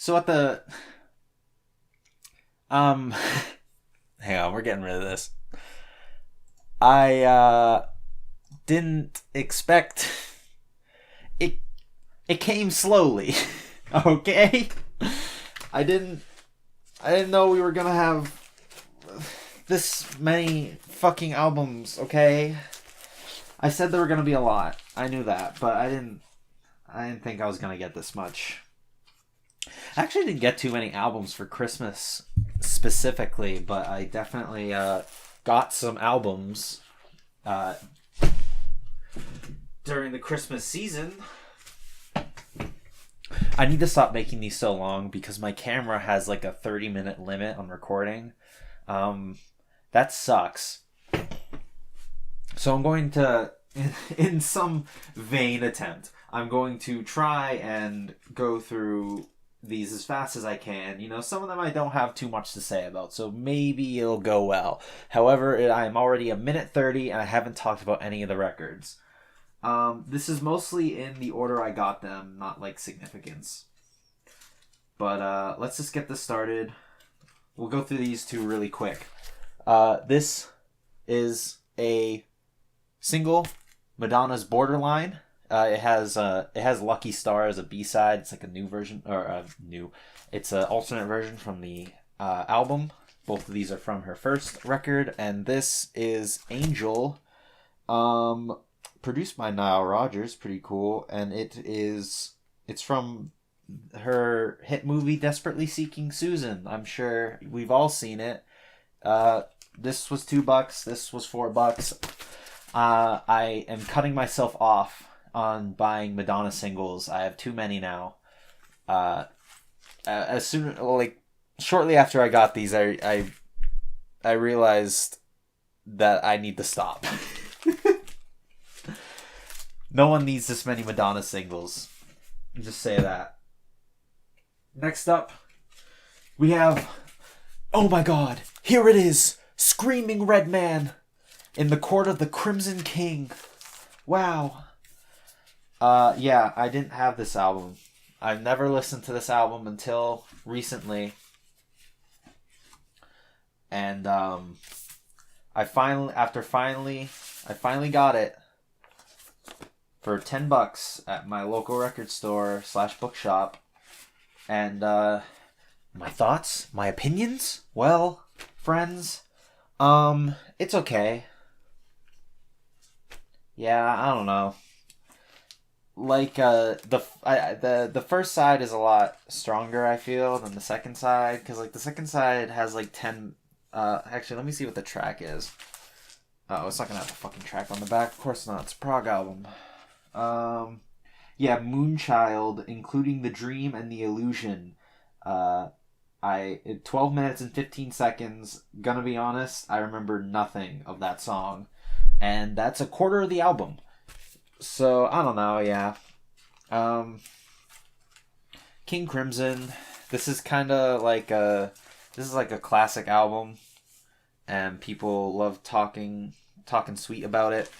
So at the um, hang on, we're getting rid of this. I didn't expect it. It came slowly. Okay, I didn't. I didn't know we were gonna have this many fucking albums. Okay, I said there were gonna be a lot. I knew that, but I didn't. I didn't think I was gonna get this much. I actually didn't get too many albums for Christmas specifically, but I definitely got some albums uh, during the Christmas season. I need to stop making these so long because my camera has like a 30-minute limit on recording. Um, that sucks. So I'm going to, in some vain attempt, I'm going to try and go through these as fast as I can. You know, some of them I don't have too much to say about, so maybe it'll go well. However, I'm already a minute 30 and I haven't talked about any of the records. This is mostly in the order I got them, not like significance. But let's just get this started. We'll go through these two really quick. This is a single, Madonna's Borderline. It has Lucky Star as a B-side. It's like a new version, or new. It's an alternate version from the album. Both of these are from her first record, and this is Angel, produced by Nile Rodgers. Pretty cool, and it's from her hit movie Desperately Seeking Susan. I'm sure we've all seen it. This was $2. This was $4. I am cutting myself off on buying Madonna singles. I have too many now. As soon like shortly after I got these, I realized that I need to stop. No one needs this many Madonna singles. Just say that. Next up, we have, oh my god, here it is, Screaming Red Man in the Court of the Crimson King. Wow. Yeah, I didn't have this album. I've never listened to this album until recently. And I finally got it for $10 at my local record store / bookshop. And my thoughts, my opinions? Well, friends, it's okay. Yeah, I don't know. Like the first side is a lot stronger, I feel, than the second side, because like the second side has like 10. Actually, let me see what the track is. Oh, it's not gonna have the fucking track on the back. Of course not. It's a prog album. Yeah, Moonchild, including the Dream and the Illusion. 12 minutes and 15 seconds. Gonna be honest, I remember nothing of that song, and that's a quarter of the album. So I don't know. Yeah. King Crimson. This is kind of like a classic album, and people love talking sweet about it.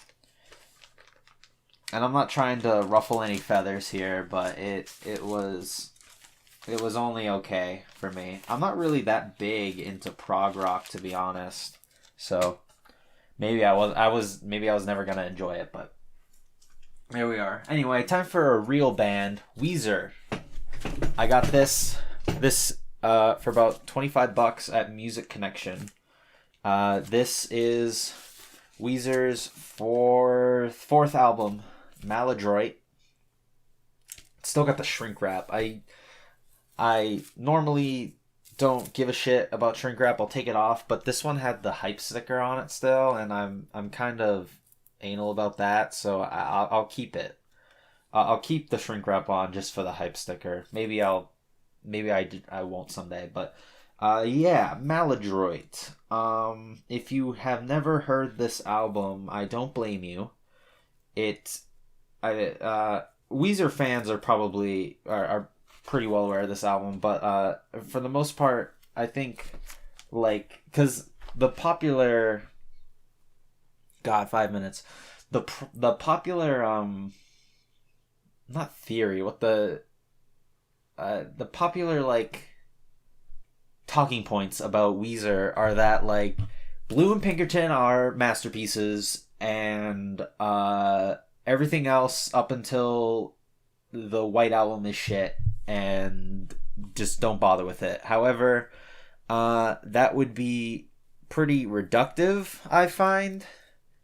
And I'm not trying to ruffle any feathers here, but it was only okay for me. I'm not really that big into prog rock, to be honest. So maybe I was never gonna enjoy it, but here we are. Anyway, time for a real band, Weezer. I got this for about $25 at Music Connection. This is Weezer's fourth album, Maladroit. Still got the shrink wrap. I normally don't give a shit about shrink wrap. I'll take it off, but this one had the hype sticker on it still, and I'm kind of anal about that, so I'll keep it. I'll keep the shrink wrap on just for the hype sticker. Maybe I won't someday, but yeah, Maladroit. If you have never heard this album, I don't blame you. Weezer fans are probably are pretty well aware of this album, but for the most part, I think, like, because the popular, God, 5 minutes, the popular not theory, what the the popular like talking points about Weezer are that like Blue and Pinkerton are masterpieces, and everything else up until the White Album is shit, and just don't bother with it. However, that would be pretty reductive, I find.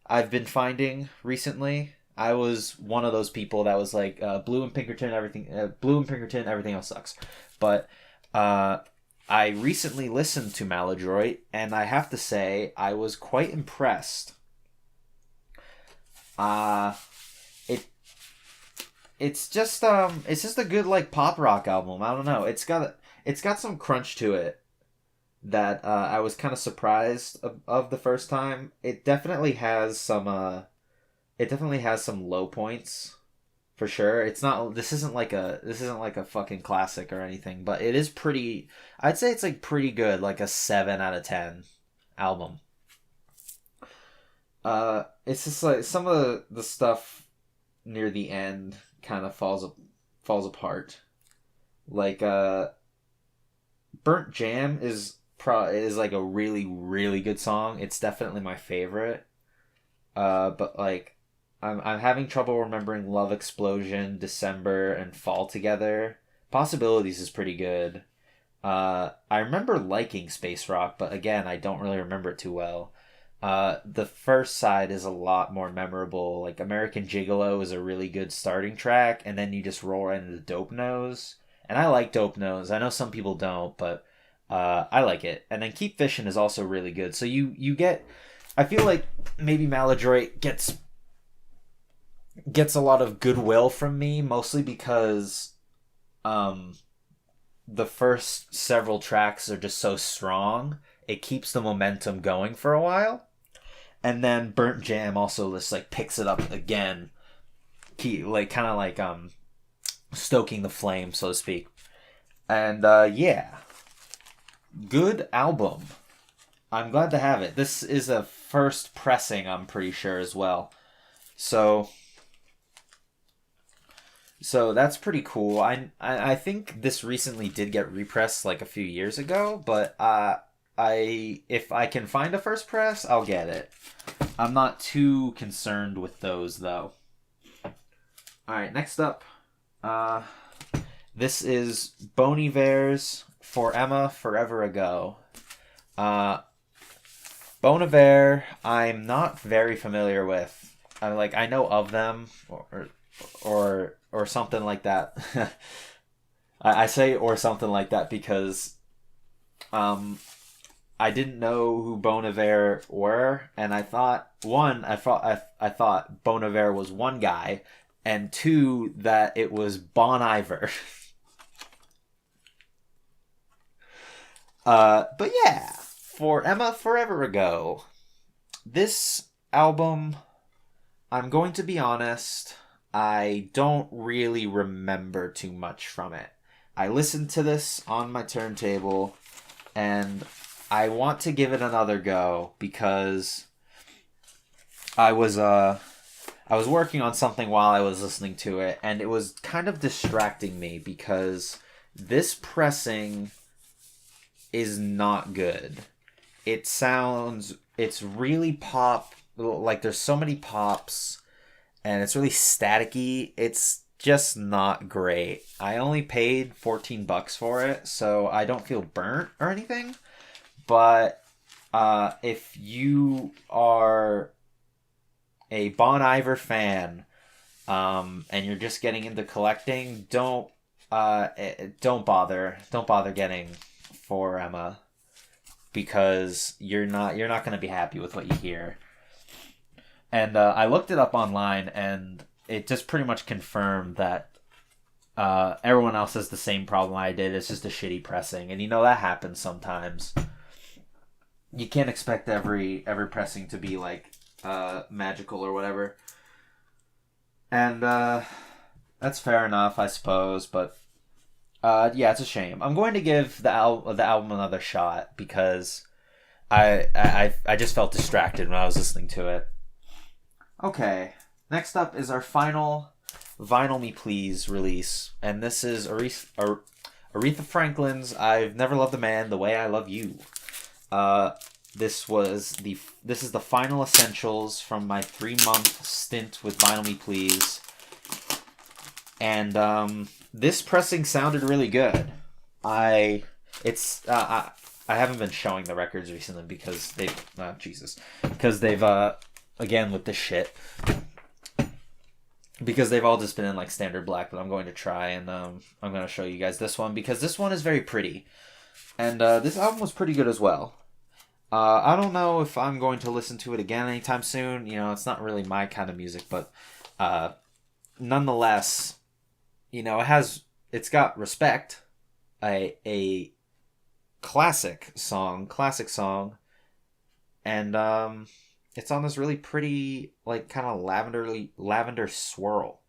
I've been finding recently. I was one of those people that was like Blue and Pinkerton, everything else sucks. But I recently listened to Maladroit, and I have to say I was quite impressed. It it's just a good like pop rock album. I don't know. It's got some crunch to it that I was kind of surprised of the first time. It definitely has some low points for sure. It's not this isn't like a fucking classic or anything, but it is pretty. I'd say it's like pretty good, like a 7 out of 10 album. It's just like some of the stuff near the end kind of falls apart. Like Burnt Jam is like a really really good song. It's definitely my favorite. But like I'm having trouble remembering Love Explosion, December, and Fall Together. Possibilities is pretty good. I remember liking Space Rock, but again, I don't really remember it too well. The first side is a lot more memorable. Like American Gigolo is a really good starting track, and then you just roll right into Dope Nose. And I like Dope Nose. I know some people don't, but I like it. And then Keep Fishin' is also really good. So you get, I feel like maybe Maladroit gets a lot of goodwill from me, mostly because the first several tracks are just so strong. It keeps the momentum going for a while. And then Burnt Jam also just like picks it up again. Kind of like stoking the flame, so to speak. And yeah. Good album. I'm glad to have it. This is a first pressing, I'm pretty sure, as well. So that's pretty cool. I think this recently did get repressed like a few years ago, but if I can find a first press, I'll get it. I'm not too concerned with those though. All right, next up, this is Bon Iver's For Emma Forever Ago. Bon Iver, I'm not very familiar with. I know of them or something like that. I say or something like that because I didn't know who Bon Iver were, and I thought I thought Bon Iver was one guy, and two that it was Bon Iver. But yeah, For Emma Forever Ago. This album, I'm going to be honest, I don't really remember too much from it. I listened to this on my turntable, and I want to give it another go because I was working on something while I was listening to it, and it was kind of distracting me because this pressing is not good. It's really pop, like there's so many pops, and it's really staticky. It's just not great. I only paid $14 for it, so I don't feel burnt or anything. But if you are a Bon Iver fan, and you're just getting into collecting, don't bother getting For Emma, because you're not going to be happy with what you hear. And I looked it up online, and it just pretty much confirmed that everyone else has the same problem I did. It's just a shitty pressing, and that happens sometimes. You can't expect every pressing to be like magical or whatever, and that's fair enough, I suppose. But yeah, it's a shame. I'm going to give the album another shot because I just felt distracted when I was listening to it. Okay, next up is our final Vinyl Me Please release, and this is Aretha Franklin's "I've Never Loved a Man the Way I Love You." This is the final essentials from my 3-month stint with Vinyl Me Please, and this pressing sounded really good. I haven't been showing the records recently because they've again with this shit, because they've all just been in like standard black, but I'm going to try and I'm going to show you guys this one because this one is very pretty, and this album was pretty good as well. I don't know if I'm going to listen to it again anytime soon. It's not really my kind of music, but nonetheless, it's got Respect, a classic song, and it's on this really pretty, like, kind of lavender swirl.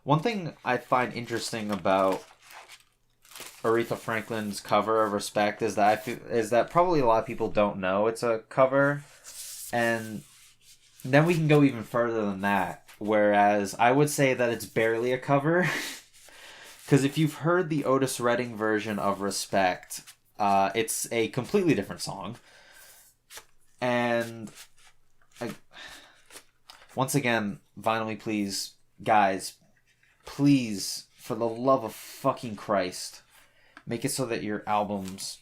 One thing I find interesting about Aretha Franklin's cover of Respect is that probably a lot of people don't know it's a cover, and then we can go even further than that. Whereas I would say that it's barely a cover, because if you've heard the Otis Redding version of Respect, it's a completely different song. And once again, Vinyl Me Please, guys, please, for the love of fucking Christ, make it so that your albums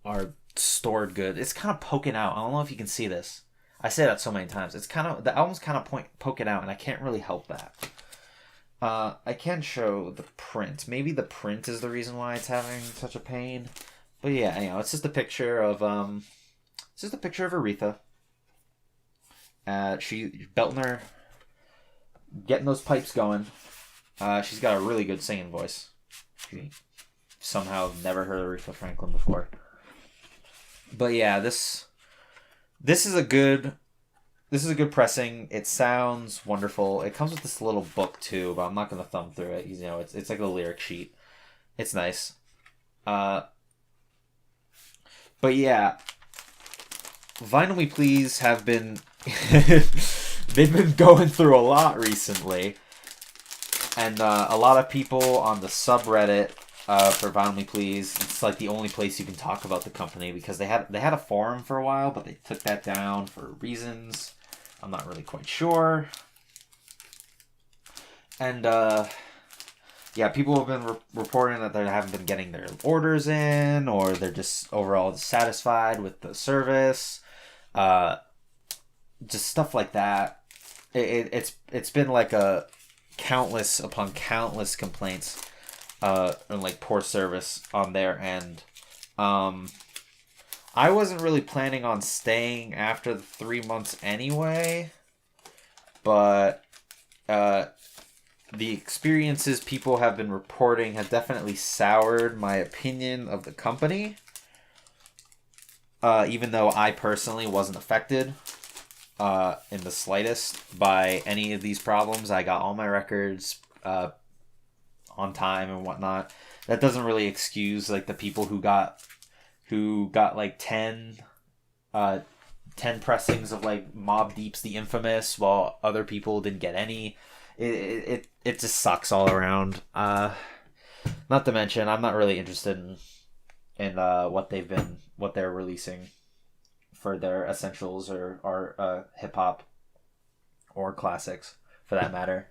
are stored good. It's kind of poking out. I don't know if you can see this. I say that so many times. The album's kind of poking out, and I can't really help that. I can show the print. Maybe the print is the reason why it's having such a pain. But yeah, it's just a picture of Aretha. She belting her, getting those pipes going. She's got a really good singing voice. She somehow never heard of Aretha Franklin before. But yeah, this is a good pressing. It sounds wonderful. It comes with this little book too, but I'm not gonna thumb through it. It's like a lyric sheet. It's nice. But yeah, Vinyl Me Please have been they've been going through a lot recently, and a lot of people on the subreddit for Vinyl Me Please, it's like the only place you can talk about the company, because they had a forum for a while, but they took that down for reasons I'm not really quite sure. And yeah, people have been reporting that they haven't been getting their orders in, or they're just overall dissatisfied with the service. Just stuff like that. It's been like a countless upon countless complaints and like poor service on their end. I wasn't really planning on staying after the 3 months anyway, but the experiences people have been reporting have definitely soured my opinion of the company. Even though I personally wasn't affected in the slightest by any of these problems. I got all my records on time and whatnot. That doesn't really excuse like the people who got like 10 pressings of like Mobb Deep's The Infamous, while other people didn't get any. It just sucks all around. Not to mention, I'm not really interested in what they're releasing for their essentials or hip hop or classics for that matter.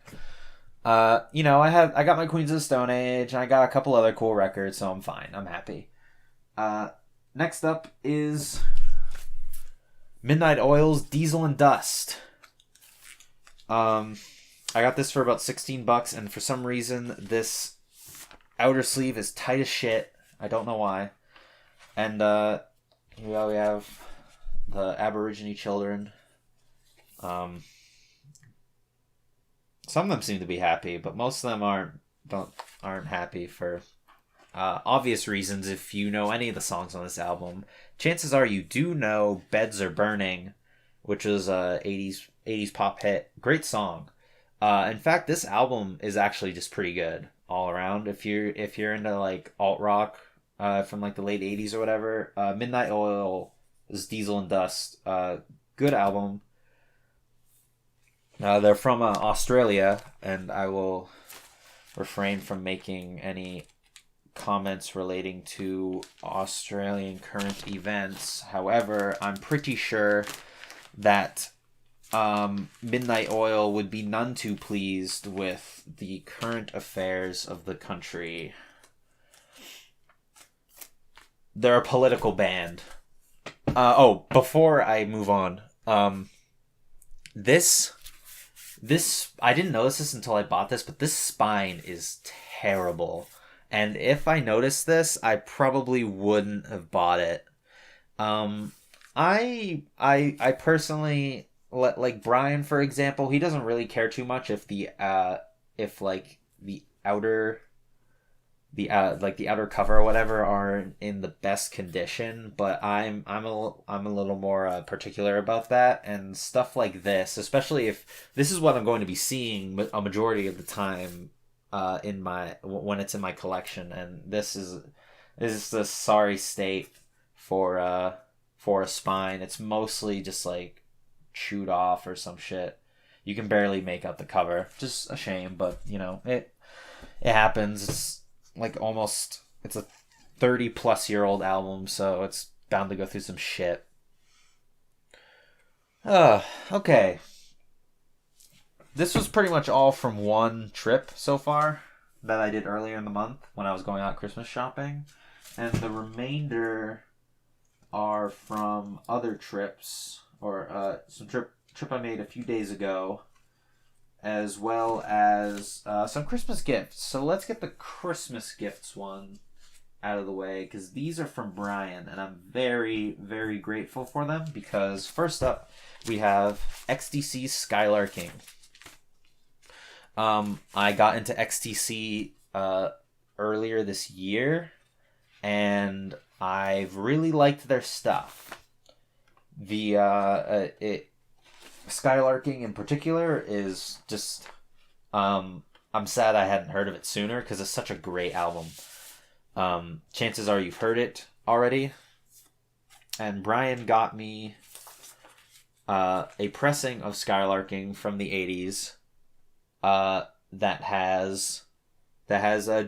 I got my Queens of the Stone Age, and I got a couple other cool records, so I'm fine. I'm happy. Next up is Midnight Oil's Diesel and Dust. I got this for about $16, and for some reason this outer sleeve is tight as shit. I don't know why. And here we have the Aborigine children. Some of them seem to be happy, but most of them aren't happy for obvious reasons. If you know any of the songs on this album, chances are you do know "Beds Are Burning," which was a 80s pop hit. Great song. In fact, this album is actually just pretty good all around. If you're into like alt rock from like the late 80s or whatever, Midnight Oil is Diesel and Dust. Good album. They're from Australia, and I will refrain from making any comments relating to Australian current events. However, I'm pretty sure that Midnight Oil would be none too pleased with the current affairs of the country. They're a political band. Before I move on, this I didn't notice this until I bought this, but this spine is terrible. And if I noticed this, I probably wouldn't have bought it. I personally, like Brian, for example, he doesn't really care too much if the outer cover or whatever are in the best condition, but I'm a little more particular about that, and stuff like this, especially if this is what I'm going to be seeing a majority of the time when it's in my collection, and this is the sorry state for a spine. It's mostly just like chewed off or some shit. You can barely make out the cover. Just a shame, but it happens. It's it's a 30-plus-year-old album, so it's bound to go through some shit. Okay. This was pretty much all from one trip so far that I did earlier in the month when I was going out Christmas shopping. And the remainder are from other trips, or some trip I made a few days ago, as well as some Christmas gifts. So let's get the Christmas gifts one out of the way, because these are from Brian, and I'm very, very grateful for them, because first up, we have XTC's Skylarking. I got into XTC earlier this year, and I've really liked their stuff. Skylarking in particular is just I'm sad I hadn't heard of it sooner, because it's such a great album. Chances are you've heard it already, and Brian got me a pressing of Skylarking from the 80s that has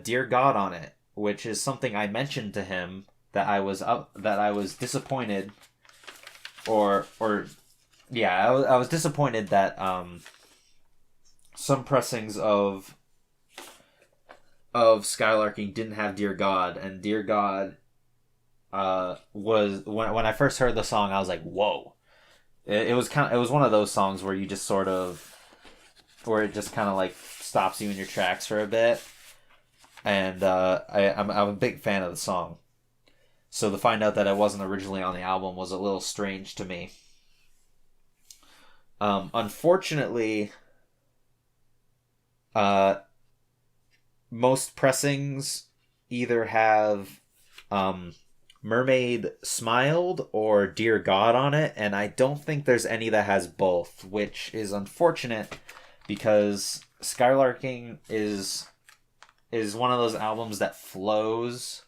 Dear God on it, which is something I mentioned to him that I was disappointed, I was disappointed that some pressings of Skylarking didn't have Dear God, and Dear God was when I first heard the song, I was like, whoa. It was one of those songs where you just where it just kind of like stops you in your tracks for a bit, and I'm a big fan of the song. So to find out that it wasn't originally on the album was a little strange to me. Unfortunately, most pressings either have Mermaid Smiled or Dear God on it, and I don't think there's any that has both, which is unfortunate, because Skylarking is one of those albums that flows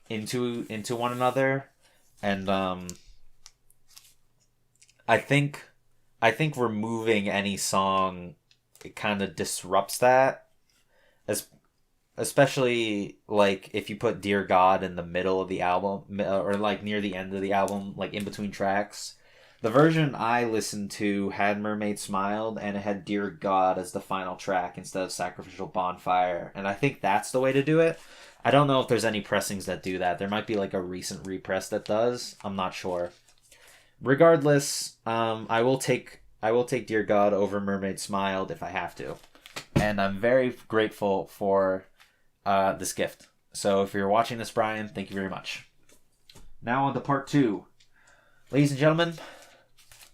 into one another, and I think removing any song, it kind of disrupts that, especially like if you put Dear God in the middle of the album, or like near the end of the album, like in between tracks. The version I listened to had Mermaid Smiled, and it had Dear God as the final track instead of Sacrificial Bonfire, and I think that's the way to do it. I don't know if there's any pressings that do that. There might be like a recent repress that does. I'm not sure. Regardless, I will take Dear God over Mermaid Smiled if I have to, and I'm very grateful for this gift. So if you're watching this, Brian, thank you very much. Now on to part 2. Ladies and gentlemen,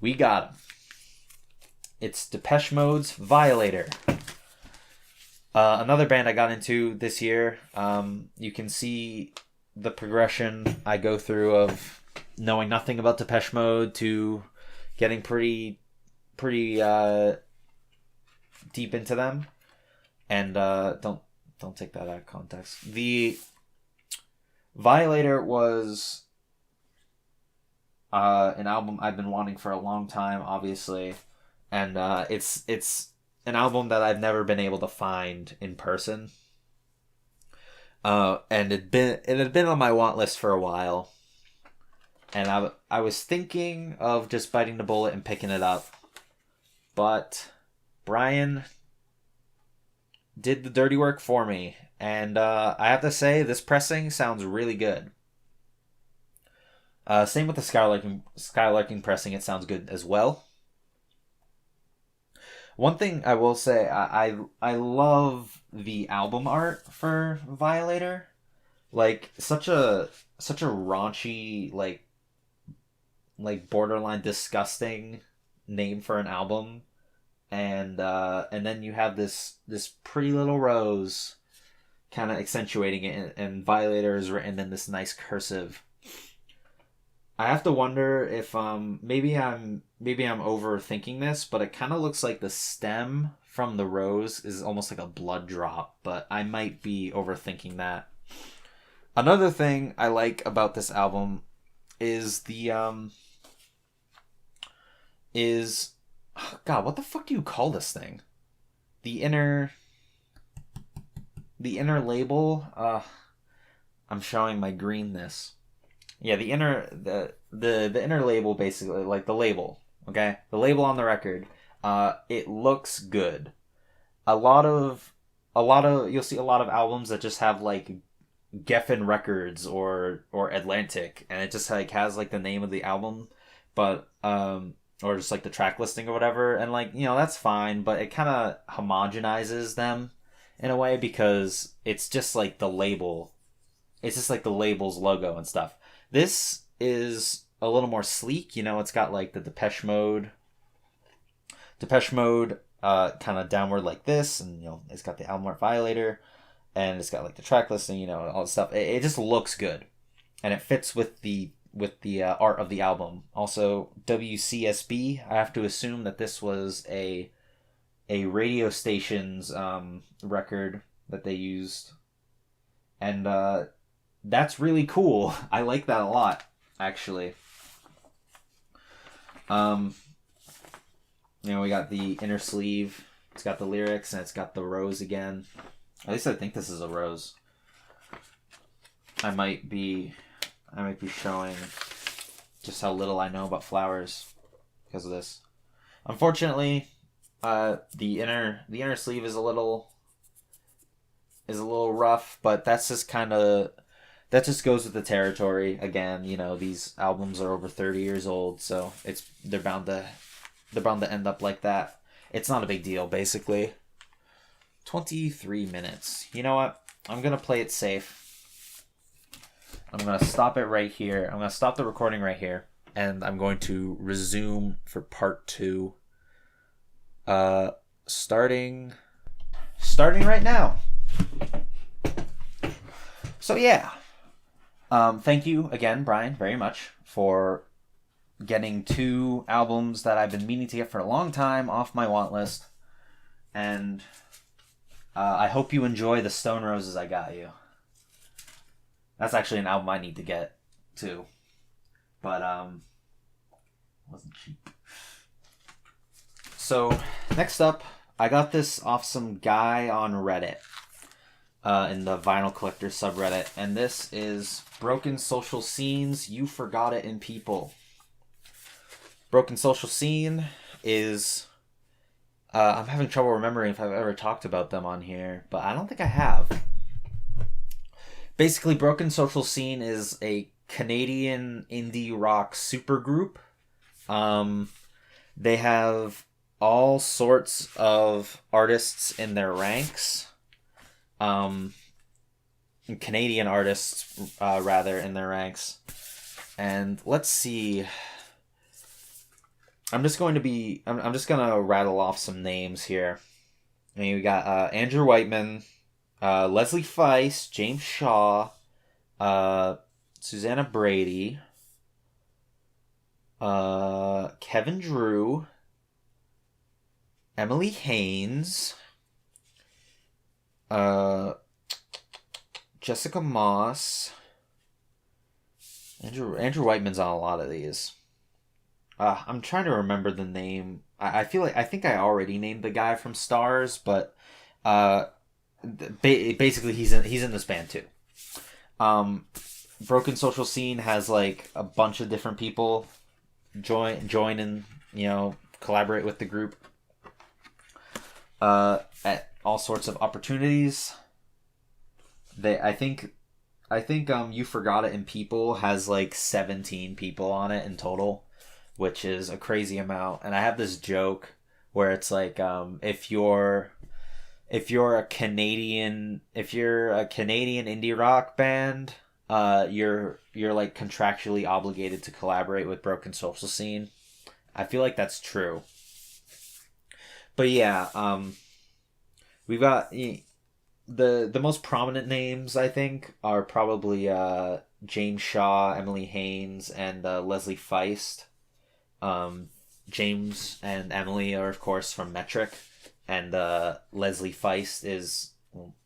we got him. It's Depeche Mode's Violator. Another band I got into this year. You can see the progression I go through of knowing nothing about Depeche Mode to getting pretty deep into them. And don't take that out of context. The Violator was an album I've been wanting for a long time, obviously, and it's an album that I've never been able to find in person. And it had been on my want list for a while, and I was thinking of just biting the bullet and picking it up, but Brian did the dirty work for me, and I have to say this pressing sounds really good. Same with the Skylarking pressing, it sounds good as well. One thing I will say, I love the album art for Violator. Like such a raunchy, like borderline disgusting name for an album. And then you have this pretty little rose kind of accentuating it, and Violator is written in this nice cursive. I have to wonder if maybe I'm overthinking this, but it kind of looks like the stem from the rose is almost like a blood drop, but I might be overthinking that. Another thing I like about this album is God, what the fuck do you call this thing? The inner label. I'm showing my greenness. Yeah, the inner label, basically, like the label. Okay, the label on the record. It looks good. A lot of you'll see a lot of albums that just have like Geffen Records or Atlantic, and it just like has like the name of the album, but or just like the track listing or whatever, and like, you know, that's fine, but it kind of homogenizes them in a way because it's just like the label. It's just like the label's logo and stuff. This is a little more sleek, you know. It's got like the Depeche Mode kind of downward like this, and you know, it's got the album art Violator, and it's got like the track listing, you know, all the stuff. It just looks good, and it fits with the art of the album. Also, WCSB, I have to assume that this was a radio station's record that they used, and that's really cool. I like that a lot, actually. You know, we got the inner sleeve. It's got the lyrics, and it's got the rose again. At least I think this is a rose. I might be showing just how little I know about flowers because of this. Unfortunately, the inner sleeve is a little rough, but that's just that just goes with the territory. Again, you know, these albums are over 30 years old, so they're bound to end up like that. It's not a big deal, basically. 23 minutes. You know what? I'm gonna play it safe. I'm gonna stop it right here. I'm gonna stop the recording right here, and I'm going to resume for part 2. Starting right now. So yeah. Thank you again, Brian, very much for getting 2 albums that I've been meaning to get for a long time off my want list. And I hope you enjoy the Stone Roses I got you. That's actually an album I need to get too. But it wasn't cheap. So next up, I got this off some guy on Reddit. In the Vinyl Collector subreddit, and this is Broken Social Scenes, You Forgot It in People. Broken Social Scene is... I'm having trouble remembering if I've ever talked about them on here, but I don't think I have. Basically, Broken Social Scene is a Canadian indie rock supergroup. They have all sorts of artists in their ranks. Canadian artists, rather, in their ranks. And let's see. I'm just gonna rattle off some names here. And we got Andrew Whiteman, Leslie Feist, James Shaw, Susanna Brady, Kevin Drew, Emily Haynes, Jessica Moss. Andrew Whiteman's on a lot of these. I'm trying to remember the name. I think I already named the guy from Stars, but basically he's in this band too. Broken Social Scene has like a bunch of different people join and collaborate with the group at all sorts of opportunities. I think You Forgot It in People has like 17 people on it in total, which is a crazy amount. And I have this joke where it's like if you're a Canadian indie rock band, you're like contractually obligated to collaborate with Broken Social Scene. I feel like that's true. But yeah, we've got the most prominent names, I think, are probably James Shaw, Emily Haynes, and Leslie Feist. James and Emily are, of course, from Metric, and Leslie Feist is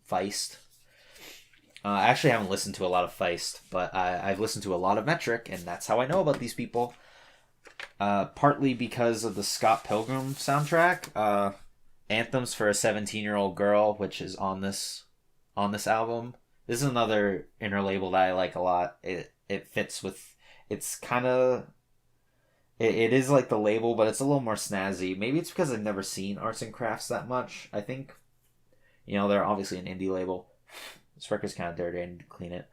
Feist. I actually haven't listened to a lot of Feist, but I've listened to a lot of Metric, and that's how I know about these people. Partly because of the Scott Pilgrim soundtrack, Anthems for a 17-Year-Old Girl, which is on this album. This is another interlabel that I like a lot. It fits with, it's kind of, it is like the label, but it's a little more snazzy. Maybe it's because I've never seen Arts and Crafts that much. I think, they're obviously an indie label. This record's kind of dirty. I need to clean it.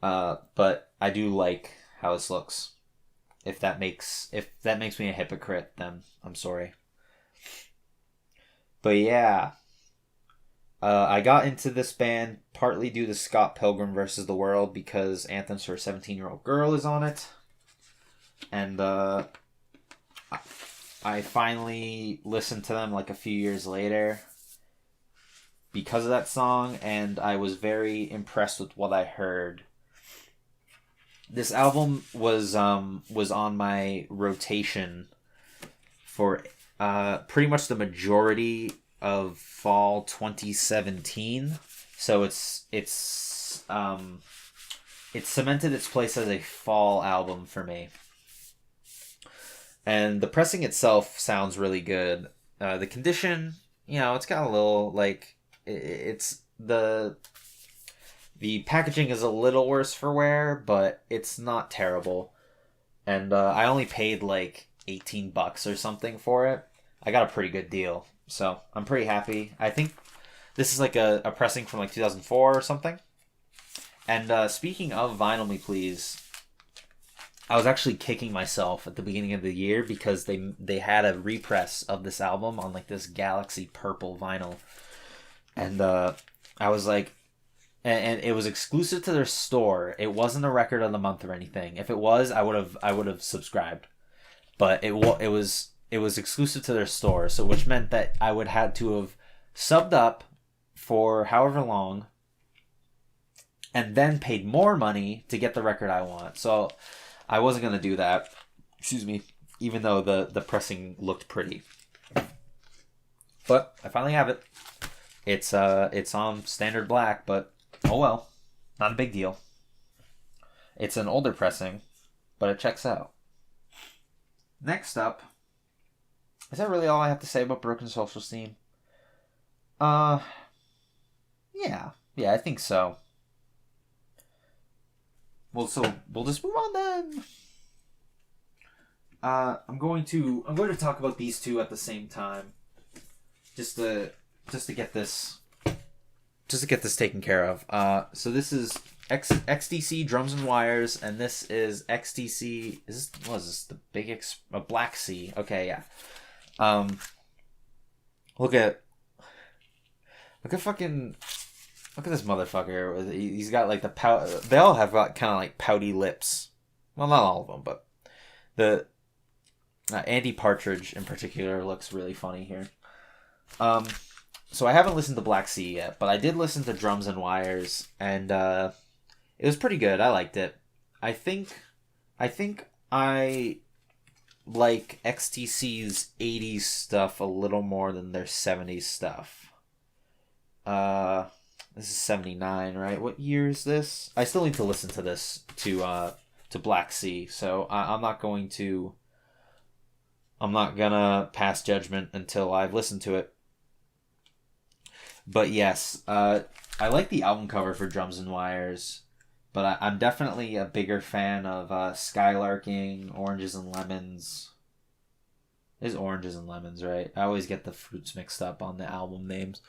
But I do like how this looks. If that makes me a hypocrite, then I'm sorry. But yeah, I got into this band partly due to Scott Pilgrim vs. the World, because Anthems for a 17-Year-Old Girl is on it. And I finally listened to them like a few years later because of that song, and I was very impressed with what I heard. This album was on my rotation for pretty much the majority of fall 2017. So it's cemented its place as a fall album for me. And the pressing itself sounds really good. The condition, it's got a little like it's the packaging is a little worse for wear, but it's not terrible. And I only paid like $18 or something for it. I got a pretty good deal, so I'm pretty happy. I think this is like a pressing from like 2004 or something. And speaking of Vinyl Me Please, I was actually kicking myself at the beginning of the year because they had a repress of this album on like this Galaxy Purple vinyl. And I was like, and it was exclusive to their store. It wasn't a record of the month or anything. If it was, I would have subscribed. But it was exclusive to their store, so which meant that I would have to have subbed up for however long and then paid more money to get the record I want. So I wasn't going to do that. Excuse me. Even though the pressing looked pretty. But I finally have it. It's on standard black, but oh well. Not a big deal. It's an older pressing, but it checks out. Next up, is that really all I have to say about Broken Social Scene? Yeah, I think so. Well, so we'll just move on then. I'm going to talk about these two at the same time, just to get this taken care of. So this is XTC Drums and Wires, and this is XTC. What is this? The Big Black Sea. Okay, yeah. Look at this motherfucker. He's got like the pout. They all have got kind of like pouty lips. Well, not all of them, but the Andy Partridge in particular looks really funny here. So I haven't listened to Black Sea yet, but I did listen to Drums and Wires, and it was pretty good. I liked it. I think I like XTC's 80s stuff a little more than their 70s stuff. This is 79, right? What year is this? I still need to listen to this to Black Sea, so I'm not gonna pass judgment until I've listened to it. But yes, I like the album cover for Drums and Wires, but I'm definitely a bigger fan of Skylarking, Oranges and Lemons. There's Oranges and Lemons, right? I always get the fruits mixed up on the album names.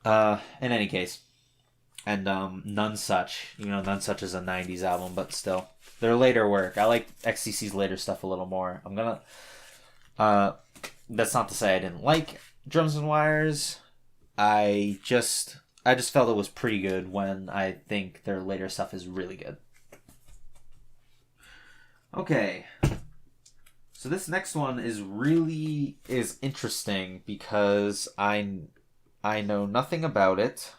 In any case. And None Such. You know, None Such is a 90s album, but still. Their later work. I like XTC's later stuff a little more. I'm gonna... that's not to say I didn't like Drums and Wires. I just felt it was pretty good when I think their later stuff is really good. Okay. So this next one is interesting because I know nothing about it,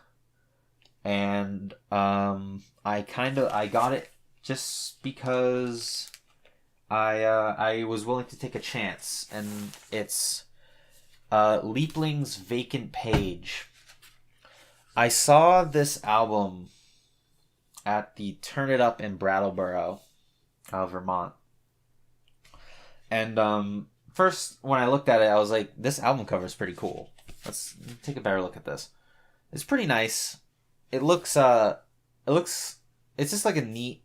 and I got it just because I was willing to take a chance, and it's Leapling's Vacant Page. I saw this album at the Turn It Up in Brattleboro, Vermont. And first, when I looked at it, I was like, this album cover is pretty cool. Let's take a better look at this. It's pretty nice. It's just like a neat...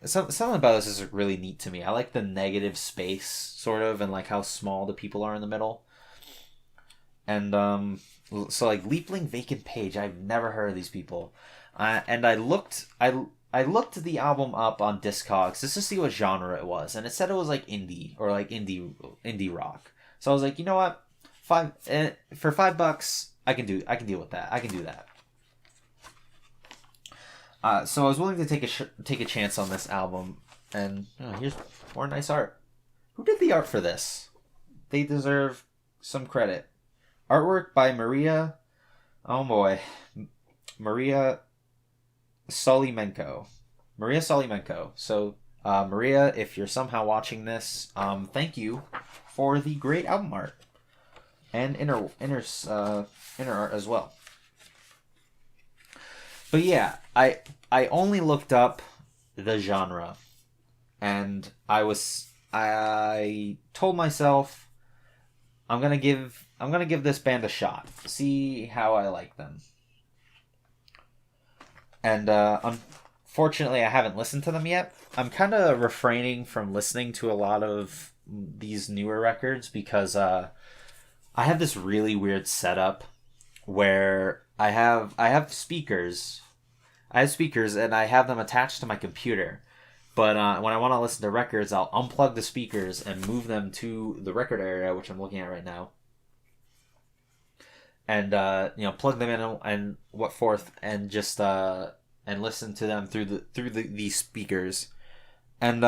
Something about this is really neat to me. I like the negative space, sort of, and like how small the people are in the middle. And so like Leapling Vacant Page, I've never heard of these people. And I looked the album up on Discogs just to see what genre it was, and it said it was like indie or like indie rock. So I was like, you know what, for $5, I can deal with that. I can do that. So I was willing to take a chance on this album, and here's more nice art. Who did the art for this? They deserve some credit. Artwork by Maria. Oh boy, Maria Solimenko. So, Maria, if you're somehow watching this, thank you for the great album art and inner art as well. But yeah, I only looked up the genre, and I told myself I'm gonna give this band a shot, see how I like them. And unfortunately, I haven't listened to them yet. I'm kind of refraining from listening to a lot of these newer records because I have this really weird setup where I have speakers. I have speakers and I have them attached to my computer. But when I want to listen to records, I'll unplug the speakers and move them to the record area, which I'm looking at right now. And plug them in and what forth, and just and listen to them through these speakers. And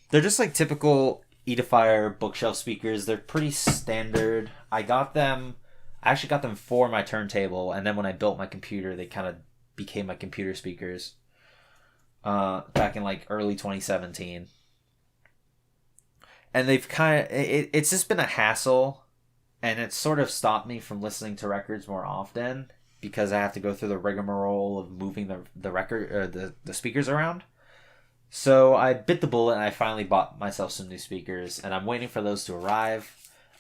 they're just like typical Edifier bookshelf speakers. They're pretty standard. I actually got them for my turntable, and then when I built my computer, they kind of became my computer speakers. Back in like early 2017. And they've it's just been a hassle, and it's sort of stopped me from listening to records more often because I have to go through the rigmarole of moving the record or the speakers around. So I bit the bullet and I finally bought myself some new speakers, and I'm waiting for those to arrive.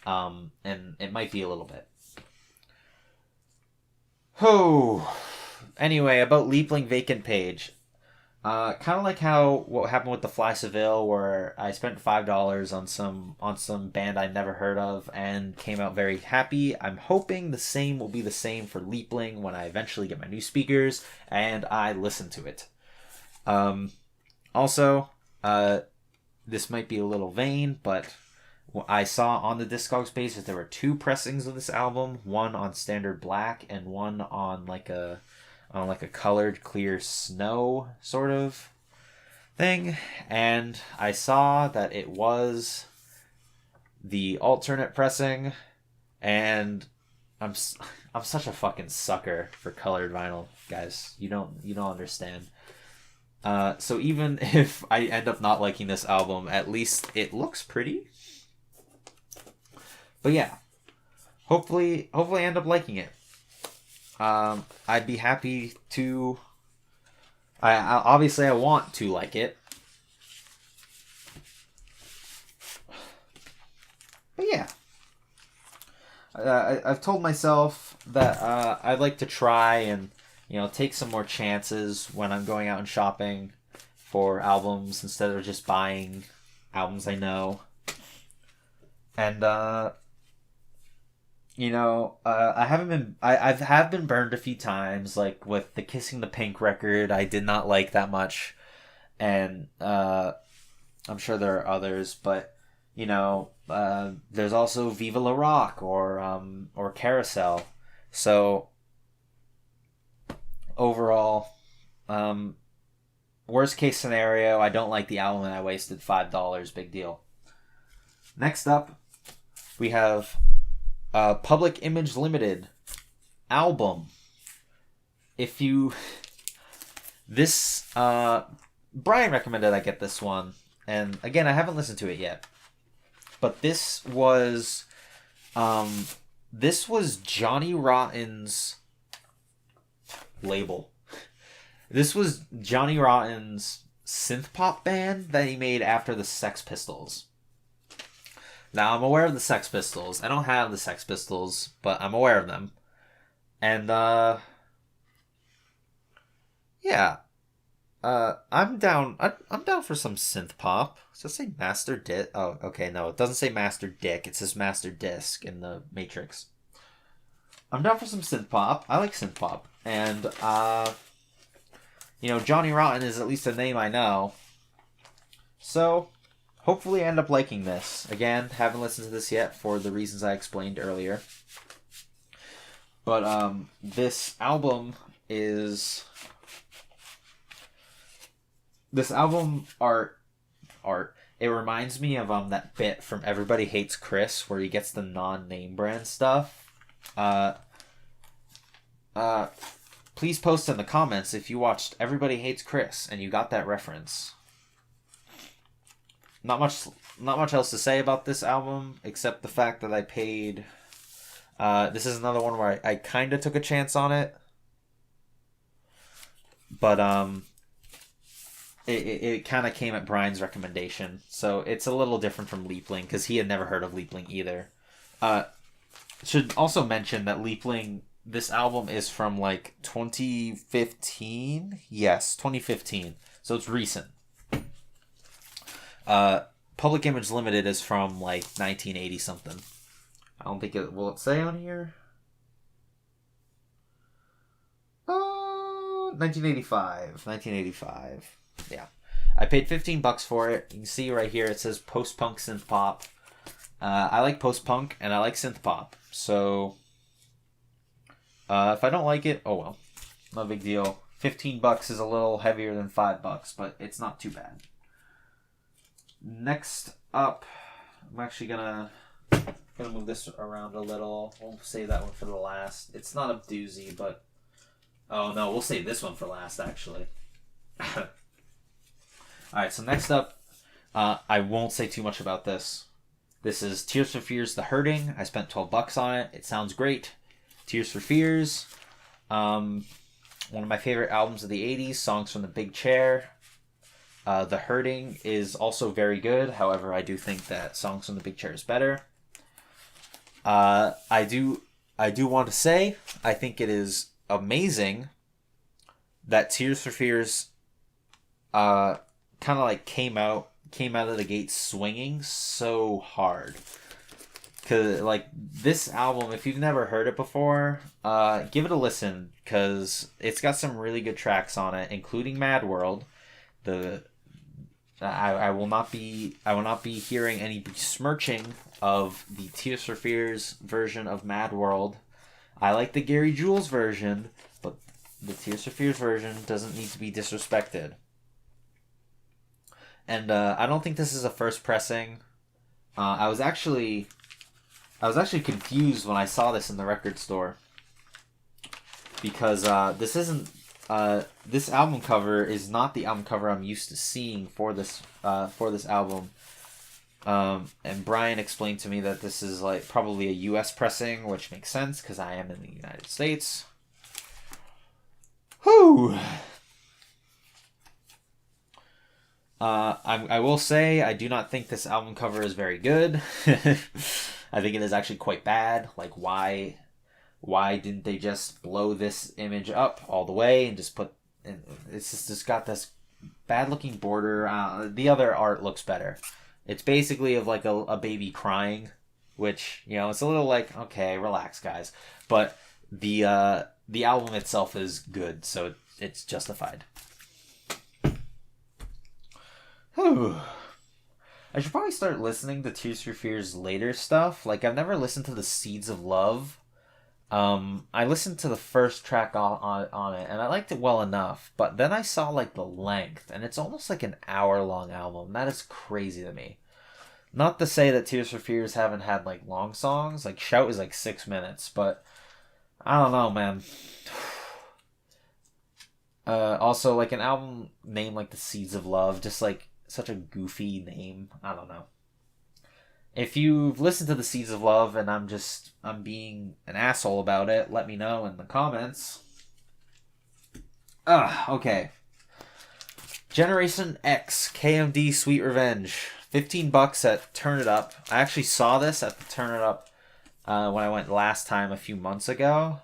And it might be a little bit. Oh, anyway, about Leapling Vacant Page. Kind of like what happened with the Fly Seville, where I spent $5 on some band I never heard of and came out very happy. I'm hoping the same will be the same for Leapling when I eventually get my new speakers and I listen to it. Also, this might be a little vain, but I saw on the Discogs page that there were 2 pressings of this album, one on standard black and one on like a colored clear snow sort of thing, and I saw that it was the alternate pressing, and I'm such a fucking sucker for colored vinyl, guys. You don't understand. So even if I end up not liking this album, at least it looks pretty. But yeah, hopefully I end up liking it. I'd be happy to. I want to like it. But yeah, I've told myself that I'd like to try and take some more chances when I'm going out and shopping for albums instead of just buying albums I know. And I have been burned a few times, like with the Kissing the Pink record. I did not like that much, and I'm sure there are others, but there's also Viva La Rock or Carousel. So overall, worst case scenario, I don't like the album and I wasted $5. Big deal. Next up, we have Public Image Limited album. Brian recommended I get this one, and again, I haven't listened to it yet. But this was Johnny Rotten's label. This was Johnny Rotten's synth pop band that he made after the Sex Pistols. Now, I'm aware of the Sex Pistols. I don't have the Sex Pistols, but I'm aware of them. And, yeah. I'm down for some synth pop. Does it say Master Disc? Oh, okay, no. It doesn't say Master Dick. It says Master Disc in the Matrix. I'm down for some synth pop. I like synth pop. And, Johnny Rotten is at least a name I know. So, hopefully I end up liking this. Again, haven't listened to this yet for the reasons I explained earlier. But this album art, it reminds me of that bit from Everybody Hates Chris where he gets the non-name brand stuff. Please post in the comments if you watched Everybody Hates Chris and you got that reference. Not much else to say about this album except the fact that I paid. This is another one where I kind of took a chance on it, but it kind of came at Brian's recommendation, so it's a little different from Leapling because he had never heard of Leapling either. Should also mention that Leapling, this album is from like 2015. Yes, 2015. So it's recent. Public Image Limited is from like 1980 something. I don't think will it say on here? 1985. 1985. Yeah. I paid $15 for it. You can see right here it says post-punk synth pop. I like post-punk and I like synth pop. So if I don't like it, oh well. No big deal. $15 is a little heavier than $5, but it's not too bad. Next up, I'm actually gonna move this around a little. We'll save that one for the last. It's not a doozy, but oh no, we'll save this one for last actually. Alright, so next up, I won't say too much about this. This is Tears for Fears The Hurting. I spent $12 on it. It sounds great. Tears for Fears. One of my favorite albums of the 80s, songs from The Big Chair. The Hurting is also very good. However, I do think that Songs from the Big Chair is better. I do want to say, I think it is amazing that Tears for Fears kind of like came out of the gate swinging so hard. Cause like this album, if you've never heard it before, give it a listen because it's got some really good tracks on it, including Mad World. I will not be hearing any besmirching of the Tears for Fears version of Mad World. I like the Gary Jules version, but the Tears for Fears version doesn't need to be disrespected. And I don't think this is a first pressing. I was actually confused when I saw this in the record store because this isn't. This album cover is not the album cover I'm used to seeing for this album. And Brian explained to me that this is like probably a US pressing, which makes sense because I am in the United States. Whew. I will say I do not think this album cover is very good. I think it is actually quite bad. Like why Why didn't they just blow this image up all the way and just put? And it's just got this bad looking border. The other art looks better. It's basically of like a baby crying, which, you know, it's a little like, okay, relax, guys. But the album itself is good, so it's justified. Whew. I should probably start listening to Tears for Fears' later stuff. Like, I've never listened to the Seeds of Love. I listened to the first track on it, and I liked it well enough. But then I saw, like, the length, and it's almost like an hour-long album. That is crazy to me. Not to say that Tears for Fears haven't had, like, long songs. Like, Shout is, like, 6 minutes, but I don't know, man. Also, like, an album named, like, The Seeds of Love, just, like, such a goofy name. I don't know. If you've listened to The Seeds of Love and I'm being an asshole about it, let me know in the comments. Okay. Generation X KMD Sweet Revenge. $15 at Turn It Up. I actually saw this at the Turn It Up when I went last time a few months ago.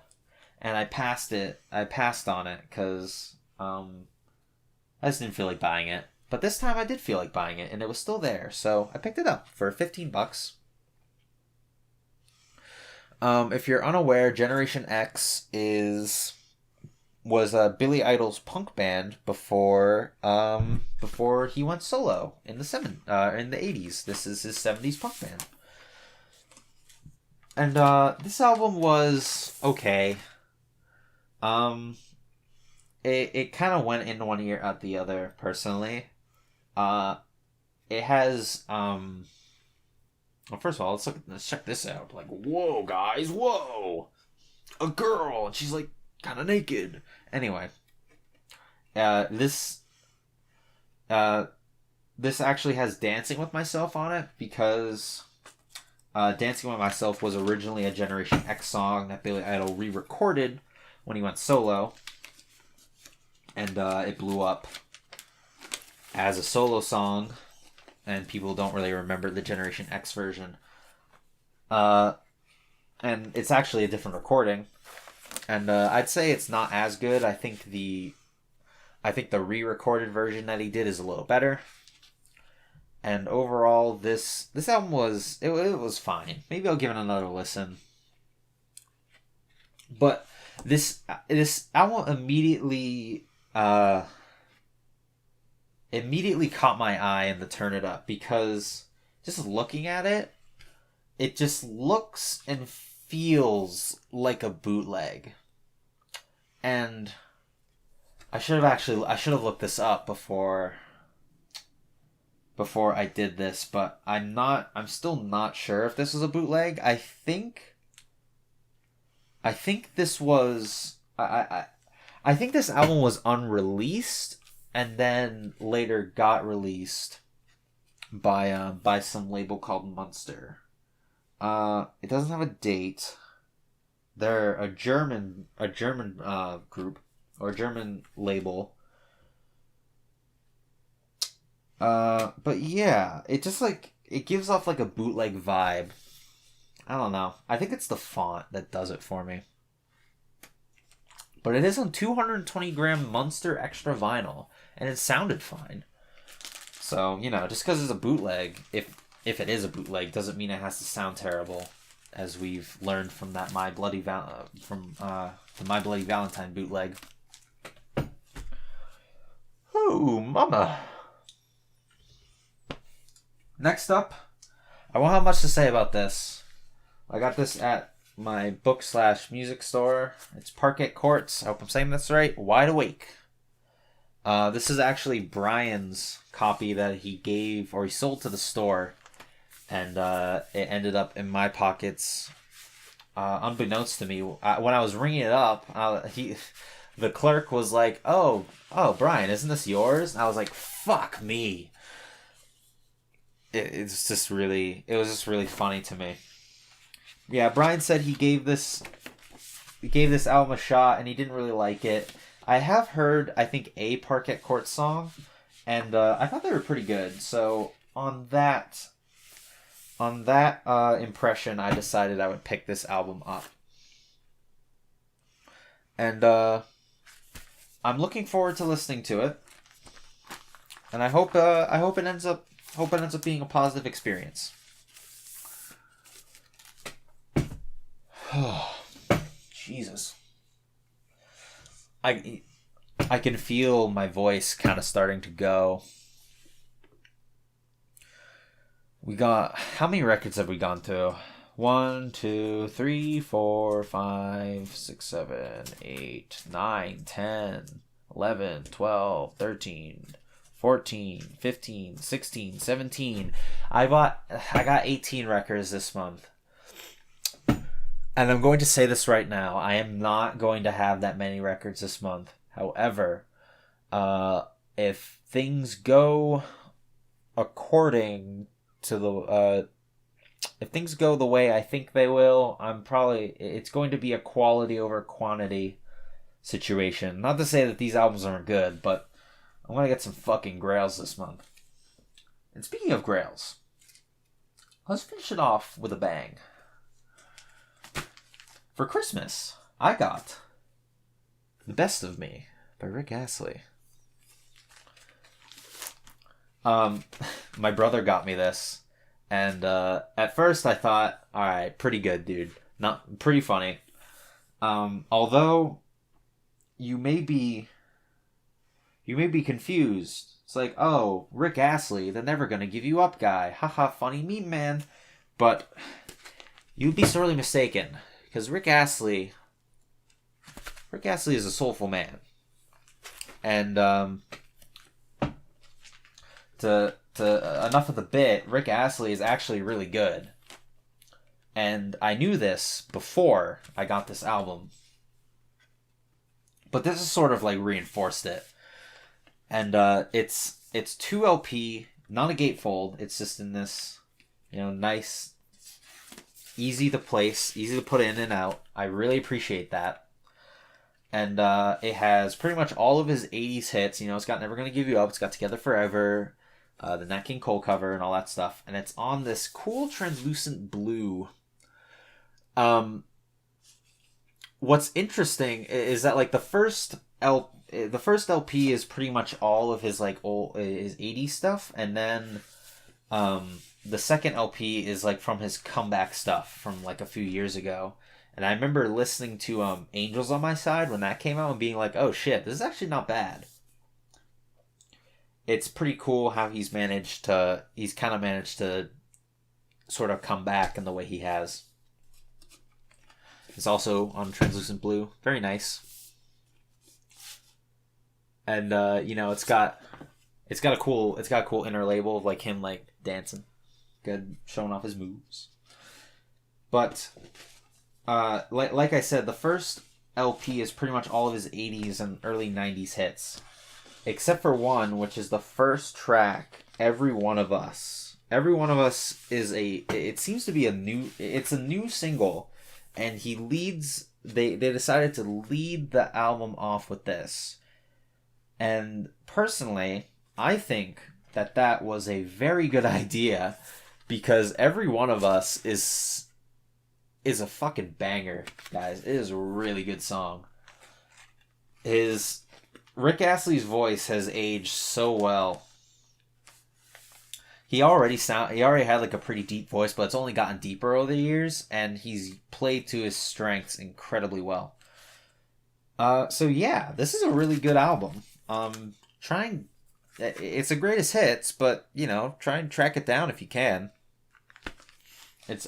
And I passed on it because I just didn't feel like buying it. But this time I did feel like buying it, and it was still there, so I picked it up for $15. If you're unaware, Generation X was Billy Idol's punk band before he went solo in the 80s. This is his 70s punk band, and this album was okay. It kind of went in one ear out the other, personally. It has, well, first of all, let's check this out. Like, whoa, guys, whoa! A girl, and she's, like, kind of naked. Anyway, this actually has Dancing With Myself on it, because Dancing With Myself was originally a Generation X song that Billy Idol re-recorded when he went solo, and it blew up as a solo song, and people don't really remember the Generation X version. And it's actually a different recording, and I'd say it's not as good. I think the re-recorded version that he did is a little better. And overall, this album was fine. Maybe I'll give it another listen. But this album immediately caught my eye in the Turn It Up, because just looking at it, it just looks and feels like a bootleg. And I should have looked this up before I did this, but I'm still not sure if this is a bootleg. I think this was I think this album was unreleased and then later got released by some label called Munster. It doesn't have a date. They're a German group or German label. But yeah, it just it gives off like a bootleg vibe. I don't know. I think it's the font that does it for me. But it is on 220 gram Munster Extra vinyl, and it sounded fine. So, just because it's a bootleg, if it is a bootleg, doesn't mean it has to sound terrible, as we've learned from that My Bloody the My Bloody Valentine bootleg. Oh, mama. Next up, I won't have much to say about this. I got this at my book/music store. It's Parquet Courts. I hope I'm saying this right. Wide Awake. This is actually Brian's copy that he sold to the store, and it ended up in my pockets, unbeknownst to me. When I was ringing it up, the clerk was like, "Oh, Brian, isn't this yours?" And I was like, "Fuck me." It was just really funny to me. Yeah, Brian said he gave this album a shot and he didn't really like it. I have heard, I think, a Parquet Court song, and I thought they were pretty good. So on that impression, I decided I would pick this album up. And I'm looking forward to listening to it. And I hope it ends up being a positive experience. Jesus. I can feel my voice kind of starting to go. How many records have we gone through? 1, 2, 3, 4, 5, 6, 7, 8, 9, 10, 11, 12, 13, 14, 15, 16, 17. I got 18 records this month. And I'm going to say this right now. I am not going to have that many records this month. However, if things go according to the if things go the way I think they will, it's going to be a quality over quantity situation. Not to say that these albums aren't good, but I'm going to get some fucking grails this month. And speaking of grails, let's finish it off with a bang. For Christmas, I got The Best of Me by Rick Astley. My brother got me this, and at first I thought, alright, pretty good, dude. Not pretty funny. Although you may be confused. It's like, oh, Rick Astley, the never gonna give you up guy. Haha, funny meme man. But you'd be sorely mistaken. Because Rick Astley is a soulful man, and to enough of the bit, Rick Astley is actually really good, and I knew this before I got this album, but this has sort of like reinforced it, and it's 2 LP, not a gatefold. It's just in this, nice. Easy to place, easy to put in and out. I really appreciate that. And it has pretty much all of his 80s hits. It's got Never Gonna Give You Up. It's got Together Forever, the Nat King Cole cover, and all that stuff. And it's on this cool translucent blue. What's interesting is that like the first LP is pretty much all of his like his 80s stuff, and then the second LP is like from his comeback stuff from like a few years ago. And I remember listening to Angels on My Side when that came out and being like, oh shit, this is actually not bad. It's pretty cool how he's kind of managed to sort of come back in the way he has. It's also on translucent blue. Very nice. And it's got a cool inner label of like him like dancing. Good, showing off his moves. But like I said, the first LP is pretty much all of his 80s and early 90s hits, except for one, which is the first track, Every One of Us. Every One of Us is it seems to be a new single, and they decided to lead the album off with this. And personally, I think that was a very good idea, because Every One of Us is a fucking banger, guys. It is a really good song. Rick Astley's voice has aged so well. He already had like a pretty deep voice, but it's only gotten deeper over the years, and he's played to his strengths incredibly well. So yeah, this is a really good album. It's a greatest hits, but try and track it down if you can.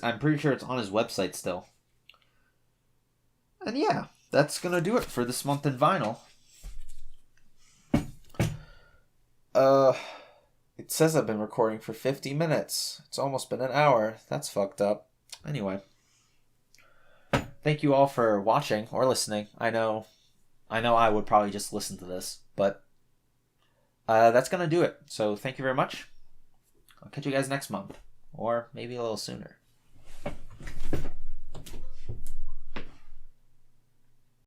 I'm pretty sure it's on his website still. And yeah, that's gonna do it for this month in vinyl. It says I've been recording for 50 minutes. It's almost been an hour. That's fucked up. Anyway, thank you all for watching or listening. I know I would probably just listen to this, but that's gonna do it. So thank you very much. I'll catch you guys next month, or maybe a little sooner.